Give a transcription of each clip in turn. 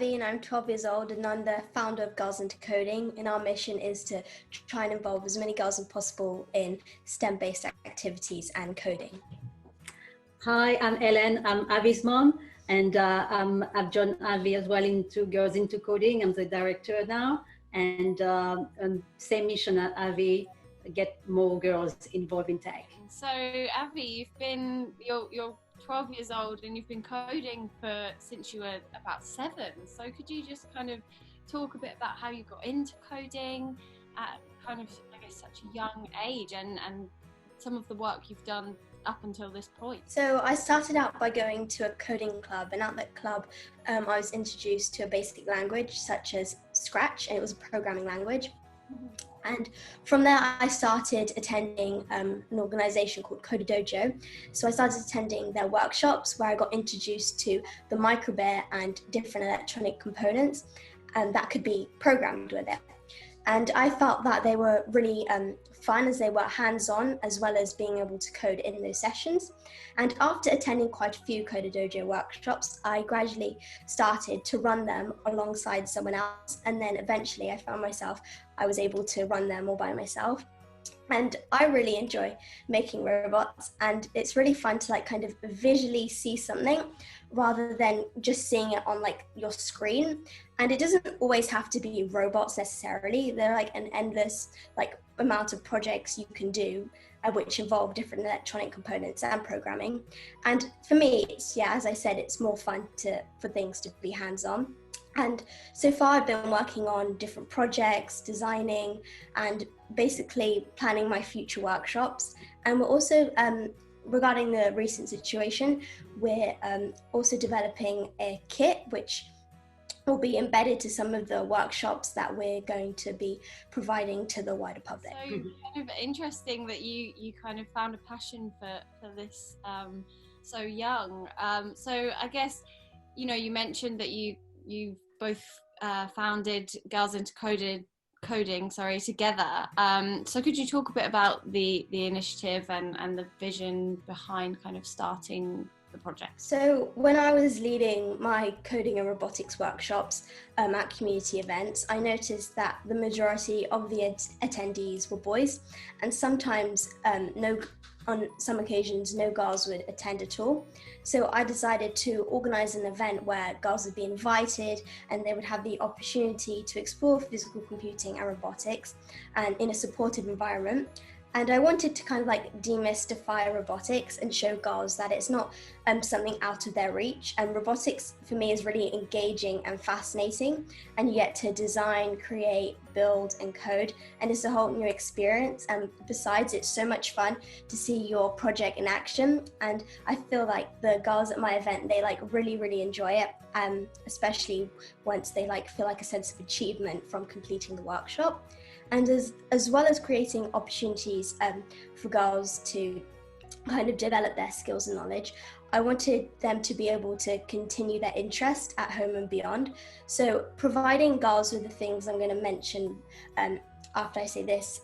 Avye and I'm 12 years old and I'm the founder of Girls into Coding, and our mission is to try and involve as many girls as possible in STEM-based activities and coding. Hi, I'm Helene. I'm Avye's mom, and I've joined Avye as well into Girls into Coding. I'm the director now, and same mission at Avye, get more girls involved in tech. So Avye, you're 12 years old and you've been coding since you were about 7. So could you just kind of talk a bit about how you got into coding at kind of, I guess, such a young age, and some of the work you've done up until this point? So I started out by going to a coding club, and at that club I was introduced to a basic language such as Scratch, and it was a programming language. And from there I started attending an organisation called Coder Dojo. So I started attending their workshops where I got introduced to the micro:bit and different electronic components, and that could be programmed with it. And I felt that they were really fun, as they were hands-on, as well as being able to code in those sessions. And after attending quite a few Coder Dojo workshops, I gradually started to run them alongside someone else. And then eventually I found myself, I was able to run them all by myself. And I really enjoy making robots, and it's really fun to like kind of visually see something rather than just seeing it on like your screen. And it doesn't always have to be robots necessarily. There are like an endless like amount of projects you can do which involve different electronic components and programming. And for me, it's, yeah, as I said, it's more fun for things to be hands-on. And so far I've been working on different projects, designing, and basically planning my future workshops. And we're also, regarding the recent situation, we're also developing a kit which will be embedded to some of the workshops that we're going to be providing to the wider public. So kind of interesting that you kind of found a passion for this so young. So I guess, you know, you mentioned that you both founded Girls into Coding together. So could you talk a bit about the initiative and the vision behind kind of starting the project? So when I was leading my coding and robotics workshops at community events, I noticed that the majority of the attendees were boys, and sometimes on some occasions no girls would attend at all. So I decided to organise an event where girls would be invited and they would have the opportunity to explore physical computing and robotics, and in a supportive environment. And I wanted to kind of like demystify robotics and show girls that it's not something out of their reach. And robotics for me is really engaging and fascinating, and you get to design, create, build and code, and it's a whole new experience. And besides, it's so much fun to see your project in action. And I feel like the girls at my event, they like really enjoy it, especially once they like feel like a sense of achievement from completing the workshop. And as well as creating opportunities for girls to kind of develop their skills and knowledge, I wanted them to be able to continue their interest at home and beyond. So providing girls with the things I'm going to mention after I say this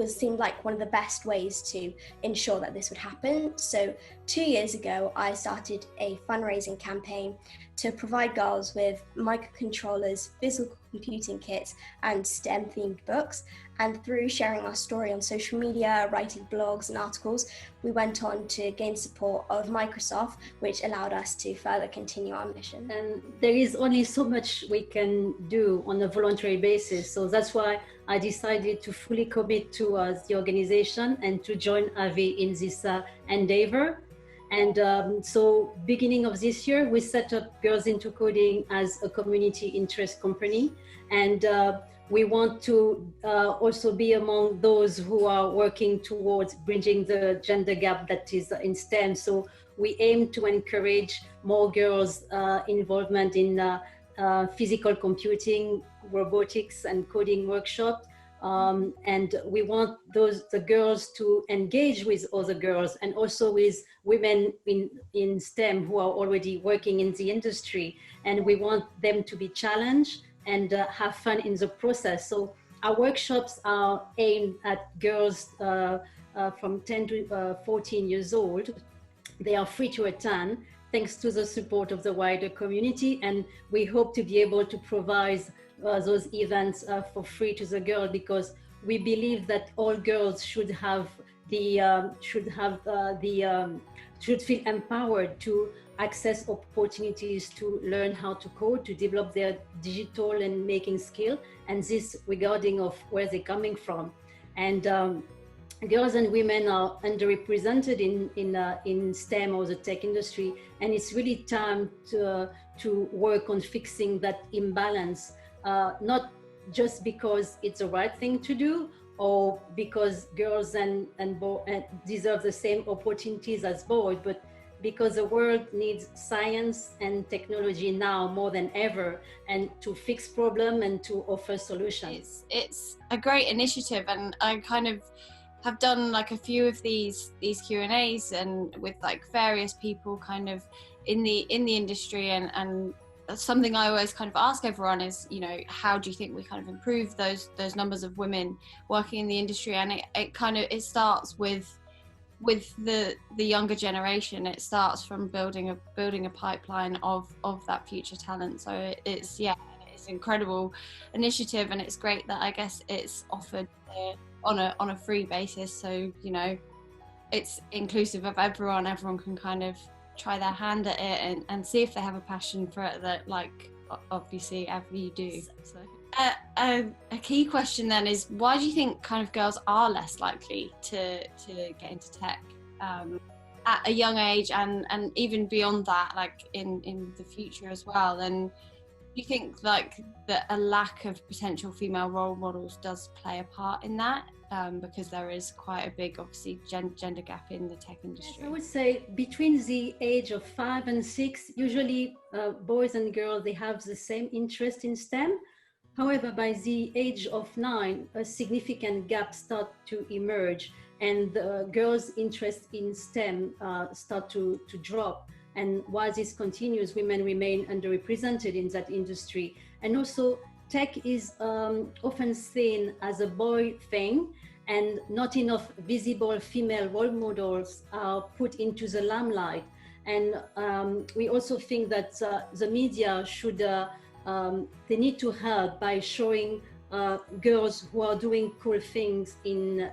seemed like one of the best ways to ensure that this would happen. So 2 years ago, I started a fundraising campaign to provide girls with microcontrollers, physical computing kits, and STEM-themed books. And through sharing our story on social media, writing blogs and articles, we went on to gain support of Microsoft, which allowed us to further continue our mission. And there is only so much we can do on a voluntary basis. So that's why I decided to fully commit to the organization and to join Avye in this endeavor. And so beginning of this year, we set up Girls into Coding as a community interest company. And we want to also be among those who are working towards bridging the gender gap that is in STEM. So we aim to encourage more girls' involvement in physical computing, robotics and coding workshops. And we want the girls to engage with other girls and also with women in STEM who are already working in the industry. And we want them to be challenged and have fun in the process. So our workshops are aimed at girls from 10 to 14 years old. They are free to attend, thanks to the support of the wider community. And we hope to be able to provide those events for free to the girl, because we believe that all girls should have should feel empowered to access opportunities to learn how to code, to develop their digital and making skill, and this regarding of where they're coming from. And girls and women are underrepresented in STEM or the tech industry, and it's really time to work on fixing that imbalance, not just because it's the right thing to do, or because girls and deserve the same opportunities as boys, but because the world needs science and technology now more than ever, and to fix problem and to offer solutions. It's a great initiative, and I kind of have done like a few of these Q&As and with like various people kind of in the industry, and something I always kind of ask everyone is, you know, how do you think we kind of improve those numbers of women working in the industry? And it starts with the younger generation. It starts from building a pipeline of that future talent. So it's an incredible initiative, and it's great that I guess it's offered on a free basis. So, you know, it's inclusive of everyone can kind of try their hand at it and see if they have a passion for it, that like obviously Avye do. So a key question then is, why do you think kind of girls are less likely to get into tech at a young age, and even beyond that, like in the future as well? And do you think like that a lack of potential female role models does play a part in that? Because there is quite a big, obviously, gender gap in the tech industry. Yes, I would say between the age of 5 and 6, usually boys and girls, they have the same interest in STEM. However, by the age of 9, a significant gap starts to emerge, and girls' interest in STEM start to drop. And while this continues, women remain underrepresented in that industry. And also, tech is often seen as a boy thing, and not enough visible female role models are put into the limelight. And we also think that the media should, they need to help by showing girls who are doing cool things in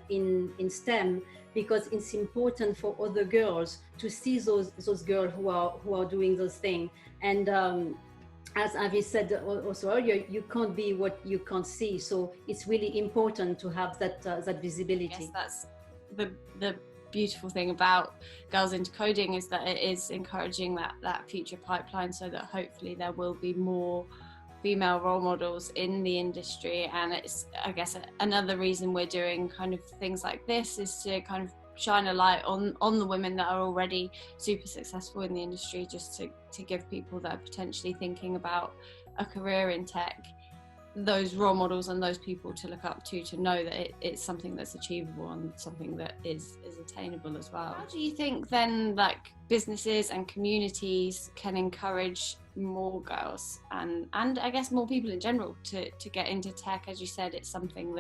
STEM, because it's important for other girls to see those girls who are doing those things. And as Avye said also earlier, you can't be what you can't see. So it's really important to have that visibility. I guess that's the beautiful thing about Girls into Coding, is that it is encouraging that future pipeline, so that hopefully there will be more female role models in the industry. And it's, I guess, another reason we're doing kind of things like this is to kind of shine a light on the women that are already super successful in the industry, just to give people that are potentially thinking about a career in tech those role models and those people to look up to know that it's something that's achievable and something that is attainable as well. How do you think then, like, businesses and communities can encourage more girls and I guess more people in general to get into tech? As you said, it's something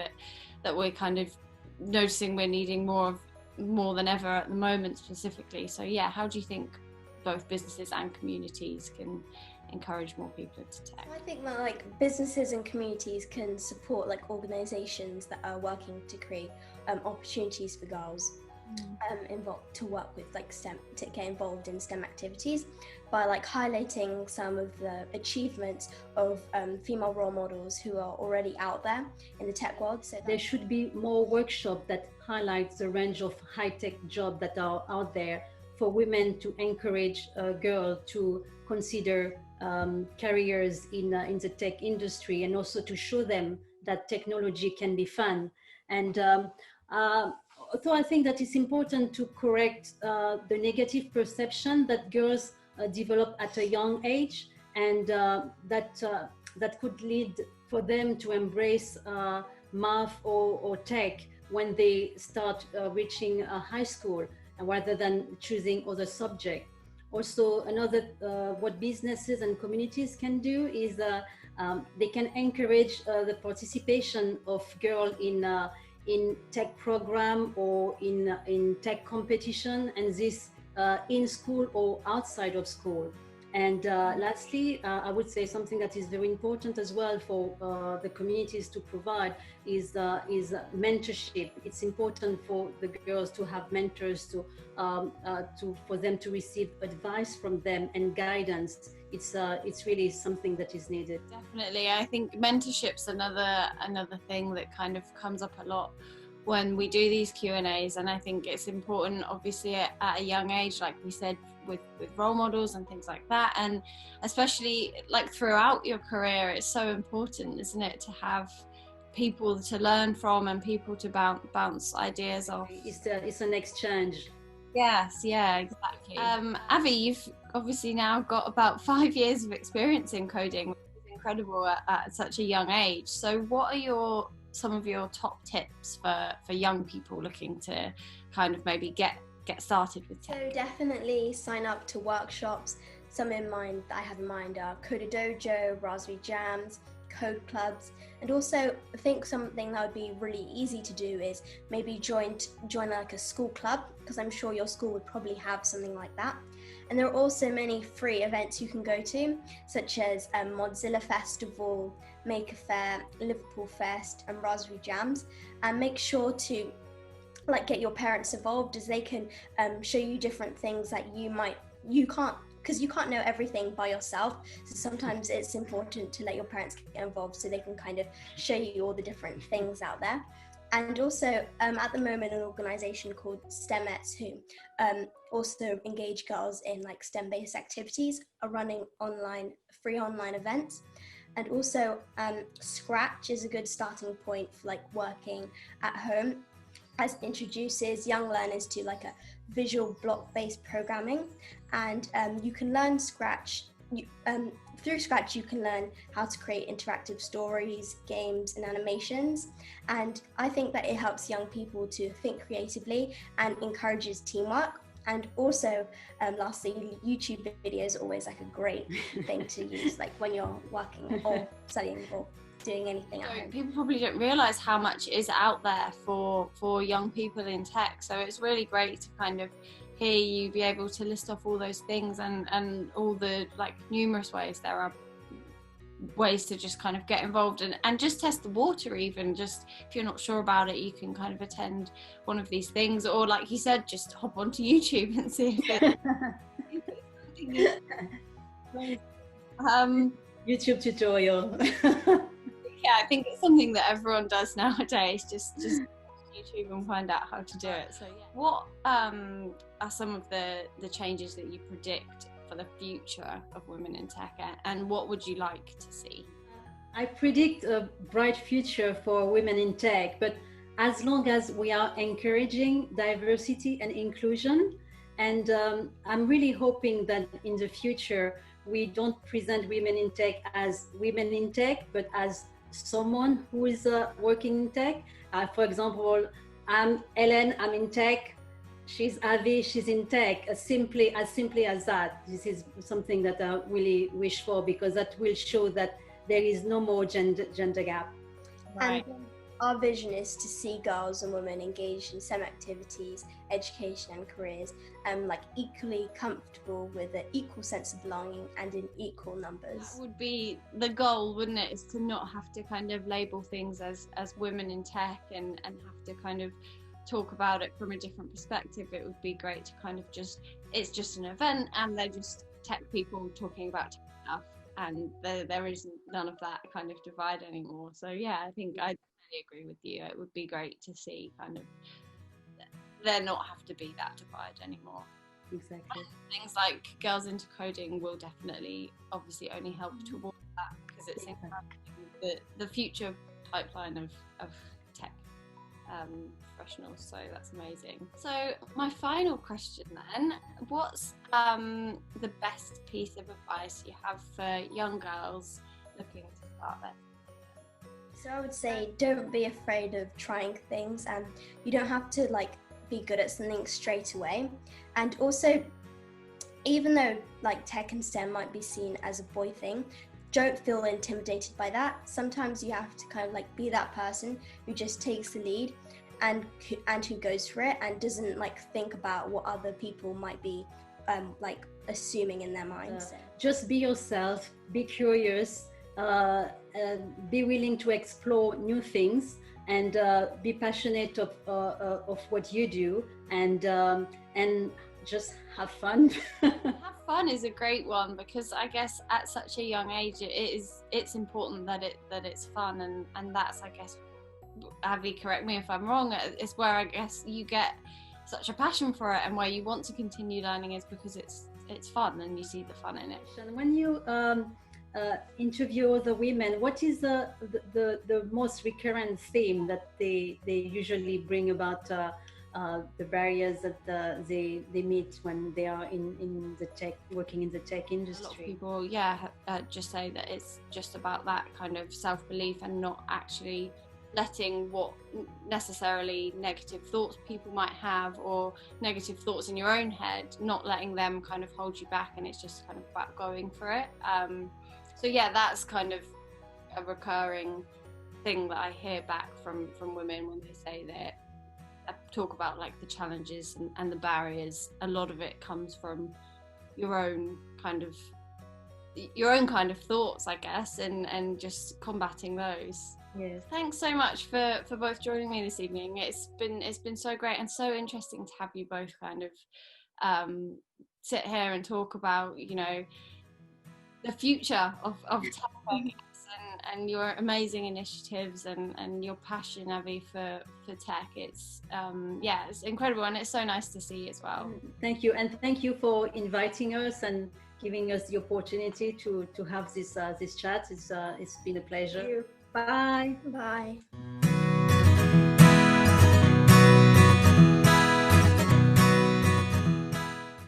that we're kind of noticing we're needing more than ever at the moment specifically. So yeah, how do you think both businesses and communities can encourage more people into tech? I think that, like, businesses and communities can support, like, organizations that are working to create opportunities for girls to work with, like, STEM, to get involved in STEM activities by, like, highlighting some of the achievements of female role models who are already out there in the tech world. So there should be more workshops that highlight the range of high-tech jobs that are out there for women, to encourage girls to consider careers in the tech industry, and also to show them that technology can be fun. And so I think that it's important to correct the negative perception that girls develop at a young age, and that could lead for them to embrace math or tech when they start reaching high school, rather than choosing other subjects. Also, another what businesses and communities can do is they can encourage the participation of girls in tech program or in tech competition, and this in school or outside of school. And lastly, I would say something that is very important as well for the communities to provide is mentorship. It's important for the girls to have mentors, for them to receive advice from them and guidance. It's really something that is needed. Definitely, I think mentorship's another thing that kind of comes up a lot when we do these Q&As, and I think it's important, obviously at a young age, like we said, with role models and things like that, and especially like throughout your career, it's so important, isn't it, to have people to learn from and people to bounce ideas off. It's an exchange. Yes, yeah, exactly. Avye, you've obviously now got about 5 years of experience in coding, which is incredible at such a young age. So what are some of your top tips for young people looking to kind of maybe get started with tech? So definitely sign up to workshops. Some in mind that I have in mind are Coder Dojo, Raspberry Jams, code clubs, and also I think something that would be really easy to do is maybe join like a school club, because I'm sure your school would probably have something like that. And there are also many free events you can go to, such as Mozilla Festival, Maker Fair, Liverpool Fest, and Raspberry Jams. And make sure to get your parents involved, as they can show you different things that you can't, because you can't know everything by yourself. So sometimes it's important to let your parents get involved so they can kind of show you all the different things out there. And also at the moment, an organisation called STEMettes, who also engage girls in STEM-based activities, are running free online events. And also Scratch is a good starting point for working at home, as it introduces young learners to a visual block-based programming. And you can learn Scratch. Through Scratch, you can learn how to create interactive stories, games, and animations. And I think that it helps young people to think creatively and encourages teamwork. And also, lastly, YouTube videos are always a great thing to use, when you're working or studying or doing anything at home. People probably don't realise how much is out there for young people in tech. So it's really great to kind of hear you be able to list off all those things and all the numerous ways there are ways to just kind of get involved and just test the water. Even just if you're not sure about it, you can kind of attend one of these things, or like you said, just hop onto YouTube and see if it's YouTube tutorial. Yeah, I think it's something that everyone does nowadays, just YouTube and find out how to do it. So yeah, what are some of the changes that you predict for the future of women in tech, and what would you like to see? I predict a bright future for women in tech, but as long as we are encouraging diversity and inclusion, and I'm really hoping that in the future we don't present women in tech as women in tech, but as someone who is working in tech. For example, I'm Helene, I'm in tech. She's Avye, she's in tech. As simply as that. This is something that I really wish for, because that will show that there is no more gender gap. Right. And our vision is to see girls and women engaged in STEM activities, education and careers, equally comfortable with an equal sense of belonging and in equal numbers. That would be the goal, wouldn't it? Is to not have to kind of label things as women in tech and have to kind of talk about it from a different perspective. It would be great to kind of it's just an event and they're just tech people talking about tech stuff, and there is none of that kind of divide anymore. So yeah, I think I agree with you. It would be great to see kind of there not have to be that divide anymore. Exactly. Things like Girls into Coding will definitely obviously only help towards that, because it's encouraging the future pipeline of tech professionals. So that's amazing. So my final question then, what's the best piece of advice you have for young girls looking to start their? So I would say, don't be afraid of trying things, and you don't have to be good at something straight away. And also, even though tech and STEM might be seen as a boy thing, don't feel intimidated by that. Sometimes you have to kind of be that person who just takes the lead and who goes for it and doesn't like think about what other people might be like assuming in their minds. Just be yourself, be curious, be willing to explore new things, and be passionate of what you do, and just have fun. Have fun is a great one, because I guess at such a young age it's important that it's fun, and that's, I guess, Avye, correct me if I'm wrong, it's where I guess you get such a passion for it, and where you want to continue learning is because it's fun and you see the fun in it. And when you interview other women, what is the most recurrent theme that they usually bring about the barriers that they meet when they are in the tech, working in the tech industry? A lot of people, just say that it's just about that kind of self-belief, and not actually letting what necessarily negative thoughts people might have, or negative thoughts in your own head, not letting them kind of hold you back, and it's just kind of about going for it. So yeah, that's kind of a recurring thing that I hear back from women when they say that, talk about like the challenges and the barriers. A lot of it comes from your own kind of thoughts, I guess, and just combating those. Yes. Thanks so much for both joining me this evening. It's been so great and so interesting to have you both kind of sit here and talk about, you know, the future of tech, I guess, and your amazing initiatives and your passion, Avye, for tech. It's it's incredible, and it's so nice to see as well. Thank you, and thank you for inviting us and giving us the opportunity to have this chat. It's been a pleasure. Thank you. Bye. Bye.